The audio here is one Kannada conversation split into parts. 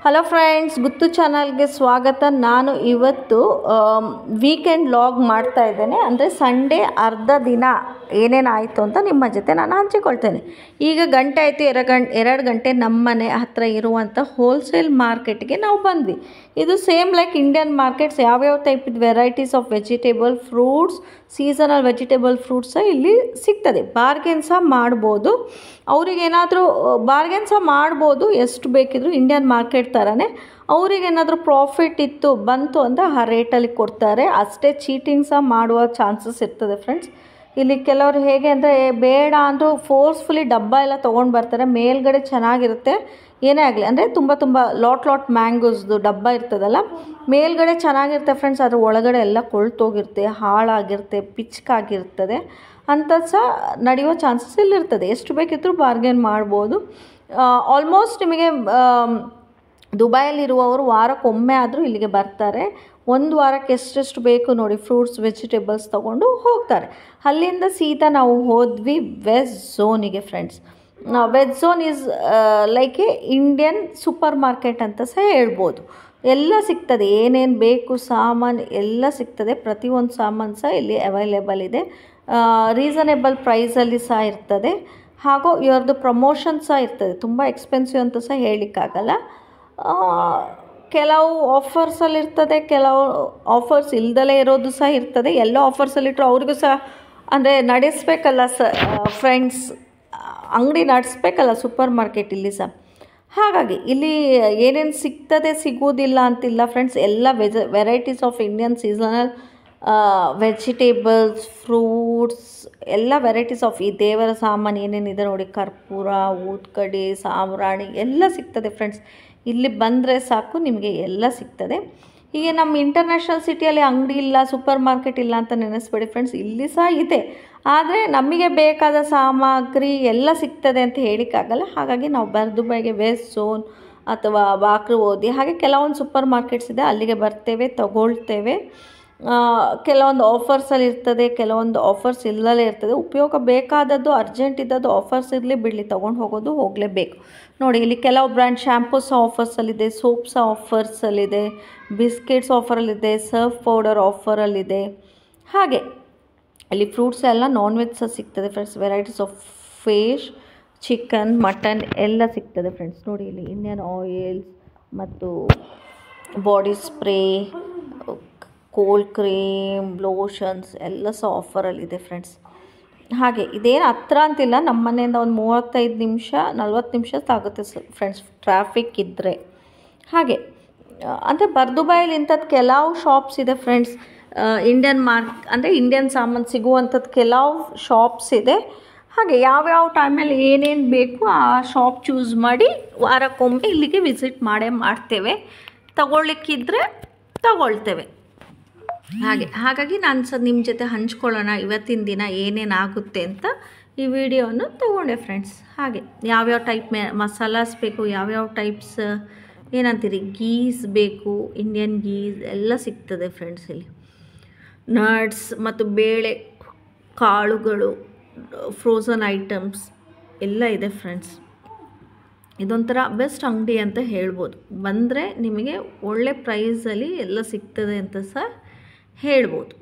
ಹಲೋ ಫ್ರೆಂಡ್ಸ್, ಗುತ್ತು ಚಾನಲ್ಗೆ ಸ್ವಾಗತ. ನಾನು ಇವತ್ತು ವೀಕೆಂಡ್ ಲಾಗ್ ಮಾಡ್ತಾ ಇದ್ದೇನೆ. ಅಂದರೆ ಸಂಡೇ ಅರ್ಧ ದಿನ ಏನೇನಾಯಿತು ಅಂತ ನಿಮ್ಮ ಜೊತೆ ನಾನು ಹಂಚಿಕೊಳ್ತೇನೆ. ಈಗ ಗಂಟೆ ಆಯಿತು, 2 ಗಂಟೆ. ನಮ್ಮ ಮನೆ ಹತ್ತಿರ ಇರುವಂಥ ಹೋಲ್ಸೇಲ್ ಮಾರ್ಕೆಟ್ಗೆ ನಾವು ಬಂದ್ವಿ. ಇದು ಸೇಮ್ ಲೈಕ್ ಇಂಡಿಯನ್ ಮಾರ್ಕೆಟ್ಸ್. ಯಾವ್ಯಾವ type varieties of vegetable, fruits, seasonal vegetable fruits ಇಲ್ಲಿ ಸಿಗ್ತದೆ. ಬಾರ್ಗೇನ್ ಸಹ ಮಾಡ್ಬೋದು. ಅವ್ರಿಗೇನಾದರೂ ಬಾರ್ಗೇನ್ ಸಹ ಮಾಡ್ಬೋದು, ಎಷ್ಟು ಬೇಕಿದ್ರು ಇಂಡಿಯನ್ ಮಾರ್ಕೆಟ್ ಥರನೇ. ಅವ್ರಿಗೇನಾದರೂ ಪ್ರಾಫಿಟ್ ಬಂತು ಅಂದರೆ ಆ ರೇಟಲ್ಲಿ ಕೊಡ್ತಾರೆ. ಅಷ್ಟೇ ಚೀಟಿಂಗ್ ಸಹ ಮಾಡುವ ಚಾನ್ಸಸ್ ಇರ್ತದೆ ಫ್ರೆಂಡ್ಸ್. ಇಲ್ಲಿ ಕೆಲವರು ಹೇಗೆ ಅಂದರೆ ಬೇಡ ಅಂದರೂ ಫೋರ್ಸ್ಫುಲಿ ಡಬ್ಬ ಎಲ್ಲ ತೊಗೊಂಡು ಬರ್ತಾರೆ. ಮೇಲ್ಗಡೆ ಚೆನ್ನಾಗಿರುತ್ತೆ, ಏನೇ ಆಗಲಿ ಅಂದರೆ ತುಂಬ ಲಾಟ್ ಮ್ಯಾಂಗೋಸ್ದು ಡಬ್ಬ ಇರ್ತದಲ್ಲ, ಮೇಲ್ಗಡೆ ಚೆನ್ನಾಗಿರುತ್ತೆ ಫ್ರೆಂಡ್ಸ್. ಅದ್ರ ಒಳಗಡೆ ಎಲ್ಲ ಕೊಳ್ತೋಗಿರುತ್ತೆ, ಹಾಳಾಗಿರುತ್ತೆ, ಪಿಚ್ಕಾಗಿರ್ತದೆ ಅಂತ ಸಹ ನಡೆಯೋ ಚಾನ್ಸಸ್ ಇಲ್ಲಿರ್ತದೆ. ಎಷ್ಟು ಬೇಕಿದ್ರೂ ಬಾರ್ಗೇನ್ ಮಾಡ್ಬೋದು. ಆಲ್ಮೋಸ್ಟ್ ನಿಮಗೆ ದುಬೈಯಲ್ಲಿರುವವರು ವಾರಕ್ಕೊಮ್ಮೆ ಆದರೂ ಇಲ್ಲಿಗೆ ಬರ್ತಾರೆ. ಒಂದು ವಾರಕ್ಕೆ ಎಷ್ಟೆಷ್ಟು ಬೇಕು ನೋಡಿ, ಫ್ರೂಟ್ಸ್ ವೆಜಿಟೇಬಲ್ಸ್ ತೊಗೊಂಡು ಹೋಗ್ತಾರೆ. ಅಲ್ಲಿಂದ ಸೀದಾ ನಾವು ಹೋದ್ವಿ ವೆಜ್ ಝೋನಿಗೆ friends. Veg zone is like a Indian supermarket ಅಂತ ಸಹ ಹೇಳ್ಬೋದು. ಎಲ್ಲ ಸಿಗ್ತದೆ, ಏನೇನು ಬೇಕು ಸಾಮಾನು ಎಲ್ಲ ಸಿಗ್ತದೆ. ಪ್ರತಿಯೊಂದು ಸಾಮಾನು ಸಹ ಇಲ್ಲಿ ಅವೈಲೇಬಲ್ ಇದೆ. ರೀಸನೇಬಲ್ ಪ್ರೈಸಲ್ಲಿ ಸಹ ಇರ್ತದೆ. ಹಾಗೂ ಇವ್ರದ್ದು ಪ್ರಮೋಷನ್ ಸಹ ಇರ್ತದೆ. ತುಂಬ ಎಕ್ಸ್ಪೆನ್ಸಿವ್ ಅಂತ ಸಹ ಹೇಳಲಿಕ್ಕಾಗಲ್ಲ. ಕೆಲವು ಆಫರ್ಸಲ್ಲಿರ್ತದೆ, ಕೆಲವು ಆಫರ್ಸ್ ಇಲ್ದಲೇ ಇರೋದು ಸಹ ಇರ್ತದೆ. ಎಲ್ಲ ಆಫರ್ಸಲ್ಲಿಟ್ಟರು ಅವ್ರಿಗೂ ಸಹ ಅಂದರೆ ನಡೆಸಬೇಕಲ್ಲ ಫ್ರೆಂಡ್ಸ್, ಅಂಗಡಿ ನಡೆಸ್ಬೇಕಲ್ಲ ಸೂಪರ್ ಮಾರ್ಕೆಟ್ ಇಲ್ಲಿ ಸಹ. ಹಾಗಾಗಿ ಇಲ್ಲಿ ಏನೇನು ಸಿಗ್ತದೆ ಸಿಗೋದಿಲ್ಲ ಅಂತಿಲ್ಲ ಫ್ರೆಂಡ್ಸ್. ಎಲ್ಲ varieties of Indian seasonal vegetables, fruits, ಎಲ್ಲ ವೆರೈಟೀಸ್ ಆಫ್ ಈ ದೇವರ ಸಾಮಾನು ಏನೇನಿದೆ ನೋಡಿ, ಕರ್ಪೂರ, ಊದ್ಕಡ್ಡಿ, ಸಾಂಬ್ರಾಣಿ ಎಲ್ಲ ಸಿಗ್ತದೆ ಫ್ರೆಂಡ್ಸ್. ಇಲ್ಲಿ ಬಂದರೆ ಸಾಕು ನಿಮಗೆ ಎಲ್ಲ ಸಿಗ್ತದೆ. ಹೀಗೆ ನಮ್ಮ ಇಂಟರ್ನ್ಯಾಷನಲ್ ಸಿಟಿಯಲ್ಲಿ ಅಂಗಡಿ ಇಲ್ಲ, ಸೂಪರ್ ಮಾರ್ಕೆಟ್ ಇಲ್ಲ ಅಂತ ನೆನೆಸ್ಬೇಡಿ ಫ್ರೆಂಡ್ಸ್. ಇಲ್ಲಿ ಸಹ ಇದೆ, ಆದರೆ ನಮಗೆ ಬೇಕಾದ ಸಾಮಗ್ರಿ ಎಲ್ಲ ಸಿಗ್ತದೆ ಅಂತ ಹೇಳಿಕ್ಕಾಗಲ್ಲ. ಹಾಗಾಗಿ ನಾವು ದುಬೈಗೆ ವೆಸ್ಟ್ ಝೋನ್ ಅಥವಾ ಬಾಕ್ರು ಓದಿ ಹಾಗೆ ಕೆಲವೊಂದು ಸೂಪರ್ ಮಾರ್ಕೆಟ್ಸ್ ಇದೆ, ಅಲ್ಲಿಗೆ ಬರ್ತೇವೆ, ತಗೊಳ್ತೇವೆ. ಕೆಲವೊಂದು ಆಫರ್ಸಲ್ಲಿ ಇರ್ತದೆ, ಕೆಲವೊಂದು ಆಫರ್ಸ್ ಇಲ್ಲದೇ ಇರ್ತದೆ. ಉಪಯೋಗ ಬೇಕಾದದ್ದು, ಅರ್ಜೆಂಟ್ ಇದ್ದದ್ದು ಆಫರ್ಸ್ ಇರಲಿ ಬಿಡಲಿ ತೊಗೊಂಡು ಹೋಗಲೇಬೇಕು ನೋಡಿ. ಇಲ್ಲಿ ಕೆಲವು ಬ್ರ್ಯಾಂಡ್ ಶ್ಯಾಂಪೂಸ್ ಆಫರ್ಸಲ್ಲಿದೆ, ಸೋಪ್ಸ್ ಆಫರ್ಸಲ್ಲಿದೆ, ಬಿಸ್ಕೆಟ್ಸ್ ಆಫರಲ್ಲಿದೆ, ಸರ್ಫ್ ಪೌಡರ್ ಆಫರಲ್ಲಿದೆ. ಹಾಗೆ ಅಲ್ಲಿ ಫ್ರೂಟ್ಸ್ ಎಲ್ಲ, ನಾನ್ ವೆಜ್ ಸಹ ಸಿಗ್ತದೆ friends. Varieties of fish, chicken, mutton ಎಲ್ಲ ಸಿಗ್ತದೆ ಫ್ರೆಂಡ್ಸ್. ನೋಡಿ ಇಲ್ಲಿ ಇಂಡಿಯನ್ ಆಯಿಲ್ಸ್ ಮತ್ತು body spray, cold cream, lotions ಎಲ್ಲ ಸಹ ಆಫರಲ್ಲಿದೆ ಫ್ರೆಂಡ್ಸ್. ಹಾಗೆ ಇದೇನು ಹತ್ರ ಅಂತಿಲ್ಲ, ನಮ್ಮ ಮನೆಯಿಂದ ಒಂದು 35 ನಿಮಿಷ 40 ನಿಮಿಷ ಆಗುತ್ತೆ ಫ್ರೆಂಡ್ಸ್, ಟ್ರಾಫಿಕ್ ಇದ್ದರೆ. ಹಾಗೆ ಅಂದರೆ ದುಬೈಯಲ್ಲಿ ಇಂಥದ್ದು ಕೆಲವು ಶಾಪ್ಸ್ ಇದೆ ಫ್ರೆಂಡ್ಸ್. ಇಂಡಿಯನ್ ಅಂದರೆ ಇಂಡಿಯನ್ ಸಾಮಾನು ಸಿಗುವಂಥದ್ದು ಕೆಲವು ಶಾಪ್ಸ್ ಇದೆ. ಹಾಗೆ ಯಾವ್ಯಾವ ಟೈಮಲ್ಲಿ ಏನೇನು ಬೇಕು ಆ ಶಾಪ್ ಚೂಸ್ ಮಾಡಿ ವಾರಕ್ಕೊಮ್ಮೆ ಇಲ್ಲಿಗೆ ವಿಸಿಟ್ ಮಾಡ್ತೇವೆ. ತಗೊಳ್ಳಿಕ್ಕಿದ್ರೆ ತಗೊಳ್ತೇವೆ. ಹಾಗಾಗಿ ನಾನು ಸಹ ನಿಮ್ಮ ಜೊತೆ ಹಂಚ್ಕೊಳ್ಳೋಣ ಇವತ್ತಿನ ದಿನ ಏನೇನಾಗುತ್ತೆ ಅಂತ ಈ ವಿಡಿಯೋವನ್ನು ತೊಗೊಂಡೆ ಫ್ರೆಂಡ್ಸ್. ಹಾಗೆ ಯಾವ್ಯಾವ ಟೈಪ್ ಮಸಾಲಾಸ್ ಬೇಕು, ಯಾವ್ಯಾವ ಟೈಪ್ಸ್ ಏನಂತೀರಿ ಗೀಸ್ ಬೇಕು, ಇಂಡಿಯನ್ ಗೀಸ್ ಎಲ್ಲ ಸಿಗ್ತದೆ ಫ್ರೆಂಡ್ಸ್. ಇಲ್ಲಿ ನಟ್ಸ್ ಮತ್ತು ಬೇಳೆ ಕಾಳುಗಳು, ಫ್ರೋಝನ್ ಐಟಮ್ಸ್ ಎಲ್ಲ ಇದೆ ಫ್ರೆಂಡ್ಸ್. ಇದೊಂಥರ ಬೆಸ್ಟ್ ಅಂಗಡಿ ಅಂತ ಹೇಳ್ಬೋದು. ಬಂದರೆ ನಿಮಗೆ ಒಳ್ಳೆ ಪ್ರೈಸಲ್ಲಿ ಎಲ್ಲ ಸಿಗ್ತದೆ ಅಂತ ಸಹ ಹೇಳ್ಬೋದು.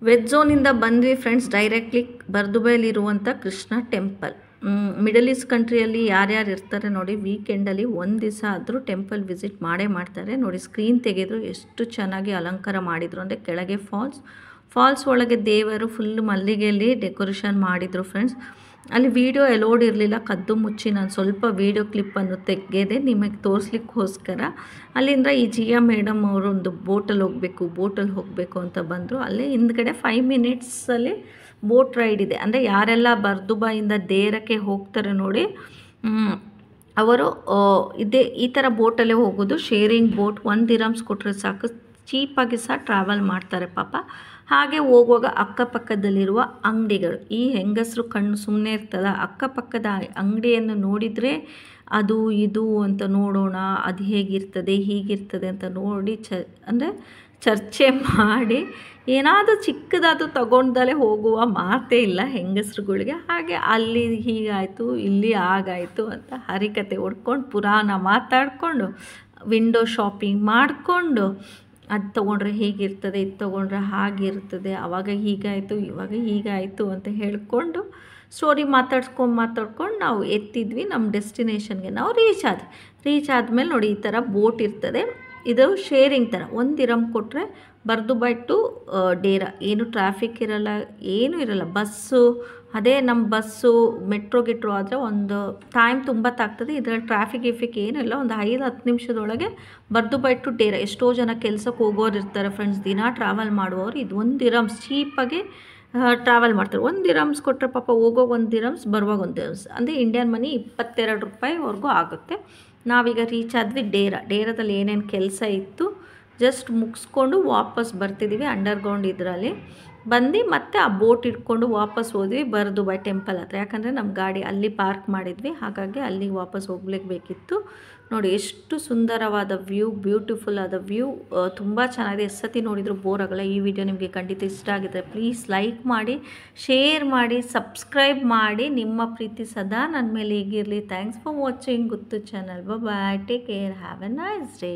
ವೆಜ್ ಝೋನಿಂದ ಬಂದ್ವಿ ಫ್ರೆಂಡ್ಸ್, ಡೈರೆಕ್ಟ್ಲಿ ಬರ್ದುಬೈಲಿರುವಂಥ ಕೃಷ್ಣ ಟೆಂಪಲ್. ಮಿಡಲ್ ಈಸ್ಟ್ ಕಂಟ್ರಿಯಲ್ಲಿ ಯಾರ್ಯಾರು ಇರ್ತಾರೆ ನೋಡಿ, ವೀಕೆಂಡಲ್ಲಿ ಒಂದು ದಿವಸ ಆದರೂ ಟೆಂಪಲ್ ವಿಸಿಟ್ ಮಾಡೇ ಮಾಡ್ತಾರೆ. ನೋಡಿ ಸ್ಕ್ರೀನ್ ತೆಗೆದ್ರು ಎಷ್ಟು ಚೆನ್ನಾಗಿ ಅಲಂಕಾರ ಮಾಡಿದರು ಅಂದರೆ ಕೆಳಗೆ ಫಾಲ್ಸ್ ಒಳಗೆ ದೇವರು ಫುಲ್ ಮಲ್ಲಿಗೆಯಲ್ಲಿ ಡೆಕೋರೇಷನ್ ಮಾಡಿದರು ಫ್ರೆಂಡ್ಸ್. ಅಲ್ಲಿ ವಿಡಿಯೋ ಎಲೋಡ್ ಇರಲಿಲ್ಲ, ಕದ್ದು ಮುಚ್ಚಿ ನಾನು ಸ್ವಲ್ಪ ವೀಡಿಯೋ ಕ್ಲಿಪ್ಪನ್ನು ತೆಗೆದೆ ನಿಮಗೆ ತೋರಿಸ್ಲಿಕ್ಕೋಸ್ಕರ. ಅಲ್ಲಿಂದ ಈ ಜಿಯಾ ಮೇಡಮ್ ಅವರು ಒಂದು ಬೋಟಲ್ಲಿ ಹೋಗಬೇಕು ಅಂತ ಬಂದರು. ಅಲ್ಲೇ ಹಿಂದ್ಗಡೆ 5 ಮಿನಿಟ್ಸಲ್ಲಿ ಬೋಟ್ ರೈಡ್ ಇದೆ. ಅಂದರೆ ಯಾರೆಲ್ಲ ಬರ್ದುಬಾಯಿಂದ ದೇರಕ್ಕೆ ಹೋಗ್ತಾರೆ ನೋಡಿ, ಅವರು ಈ ಥರ ಬೋಟಲ್ಲೇ ಹೋಗೋದು. ಶೇರಿಂಗ್ ಬೋಟ್, 1 ದಿರಮ್ಸ್ ಕೊಟ್ಟರೆ ಸಾಕು, ಚೀಪಾಗಿ ಸಹ ಟ್ರಾವೆಲ್ ಮಾಡ್ತಾರೆ ಪಾಪ. ಹಾಗೆ ಹೋಗುವಾಗ ಅಕ್ಕಪಕ್ಕದಲ್ಲಿರುವ ಅಂಗಡಿಗಳು, ಈ ಹೆಂಗಸರು ಕಣ್ಣು ಸುಮ್ಮನೆ ಇರ್ತದ, ಅಕ್ಕಪಕ್ಕದ ಅಂಗಡಿಯನ್ನು ನೋಡಿದರೆ ಅದು ಇದು ಅಂತ ನೋಡೋಣ, ಅದು ಹೇಗಿರ್ತದೆ ಹೀಗಿರ್ತದೆ ಅಂತ ನೋಡಿ ಅಂದರೆ ಚರ್ಚೆ ಮಾಡಿ ಏನಾದರೂ ಚಿಕ್ಕದಾದರೂ ತಗೊಂಡಲೇ ಹೋಗುವ ಮಾತೇ ಇಲ್ಲ ಹೆಂಗಸ್ರುಗಳಿಗೆ. ಹಾಗೆ ಅಲ್ಲಿ ಹೀಗಾಯಿತು ಇಲ್ಲಿ ಹಾಗಾಯಿತು ಅಂತ ಹರಿಕತೆ ಹೊಡ್ಕೊಂಡು ಪುರಾಣ ಮಾತಾಡಿಕೊಂಡು ವಿಂಡೋ ಶಾಪಿಂಗ್ ಮಾಡಿಕೊಂಡು, ಅದು ತೊಗೊಂಡ್ರೆ ಹೀಗಿರ್ತದೆ, ಇದು ತೊಗೊಂಡ್ರೆ ಹಾಗಿರ್ತದೆ, ಆವಾಗ ಹೀಗಾಯಿತು ಇವಾಗ ಹೀಗಾಯಿತು ಅಂತ ಹೇಳಿಕೊಂಡು ಸ್ಟೋರಿ ಮಾತಾಡ್ಕೊಂಡು ನಾವು ಎತ್ತಿದ್ವಿ ನಮ್ಮ ಡೆಸ್ಟಿನೇಷನ್ಗೆ. ನಾವು ರೀಚ್ ಆದಮೇಲೆ ನೋಡಿ ಈ ಥರ ಬೋಟ್ ಇರ್ತದೆ. ಇದು ಶೇರಿಂಗ್ ಥರ, 1 ದಿರಮ್ ಕೊಟ್ಟರೆ ಬರ್ದುಬೈ ಟು ಡೇರಾ, ಏನು ಟ್ರಾಫಿಕ್ ಇರಲ್ಲ, ಏನೂ ಇರಲ್ಲ. ಬಸ್ಸು ಅದೇ ನಮ್ಮ ಬಸ್ಸು ಮೆಟ್ರೋ ಆದರೆ ಒಂದು ಟೈಮ್ ತುಂಬ ತಾಗ್ತದೆ. ಇದರಲ್ಲಿ ಟ್ರಾಫಿಕ್ ಏನೂ ಇಲ್ಲ. ಒಂದು 5-10 ನಿಮಿಷದೊಳಗೆ ಬರ್ದುಬೈ ಟು ಡೇರಾ. ಎಷ್ಟೋ ಜನ ಕೆಲಸಕ್ಕೆ ಹೋಗೋರು ಇರ್ತಾರೆ ಫ್ರೆಂಡ್ಸ್, ದಿನ ಟ್ರಾವೆಲ್ ಮಾಡುವವರು. ಇದು 1 ದಿರಮ್ಸ್ ಚೀಪಾಗಿ ಟ್ರಾವೆಲ್ ಮಾಡ್ತಾರೆ. 1 ದಿರಮ್ಸ್ ಕೊಟ್ಟರೆ ಪಾಪ ಹೋಗೋವಾಗ 1 ದಿರಮ್ಸ್ ಬರುವಾಗ 1 ದಿರಮ್ಸ್, ಅಂದರೆ ಇಂಡಿಯನ್ ಮನಿ 22 ರೂಪಾಯಿವರೆಗೂ ಆಗುತ್ತೆ. ನಾವೀಗ ರೀಚ್ ಆದ್ವಿ ಡೇರಾದಲ್ಲಿ ಏನೇನು ಕೆಲಸ ಇತ್ತು ಜಸ್ಟ್ ಮುಗಿಸ್ಕೊಂಡು ವಾಪಸ್ ಬರ್ತಿದ್ದೀವಿ. ಅಂಡರ್ಗ್ರೌಂಡ್ ಇದರಲ್ಲಿ ಬಂದು ಮತ್ತೆ ಆ ಬೋಟ್ ಇಟ್ಕೊಂಡು ವಾಪಸ್ ಹೋದ್ವಿ ಬರ್ದುಬೈ ಟೆಂಪಲ್ ಹತ್ರ. ಯಾಕಂದರೆ ನಮ್ಮ ಗಾಡಿ ಅಲ್ಲಿ ಪಾರ್ಕ್ ಮಾಡಿದ್ವಿ, ಹಾಗಾಗಿ ಅಲ್ಲಿಗೆ ವಾಪಸ್ ಹೋಗ್ಲೇಬೇಕಿತ್ತು. ನೋಡಿ ಎಷ್ಟು ಸುಂದರವಾದ ವ್ಯೂ, ಬ್ಯೂಟಿಫುಲ್ ಆದ ವ್ಯೂ, ತುಂಬ ಚೆನ್ನಾಗಿದೆ. ಎಷ್ಟು ಸತಿ ನೋಡಿದರೂ ಬೋರ್ ಆಗಲ್ಲ. ಈ ವಿಡಿಯೋ ನಿಮಗೆ ಖಂಡಿತ ಇಷ್ಟ ಆಗಿದ್ರೆ ಪ್ಲೀಸ್ ಲೈಕ್ ಮಾಡಿ, ಶೇರ್ ಮಾಡಿ, ಸಬ್ಸ್ಕ್ರೈಬ್ ಮಾಡಿ. ನಿಮ್ಮ ಪ್ರೀತಿ ಸದಾ ನನ್ನ ಮೇಲೆ ಹೀಗಿರಲಿ. Thanks for watching Guttu channel. Bye, take care, have a nice day.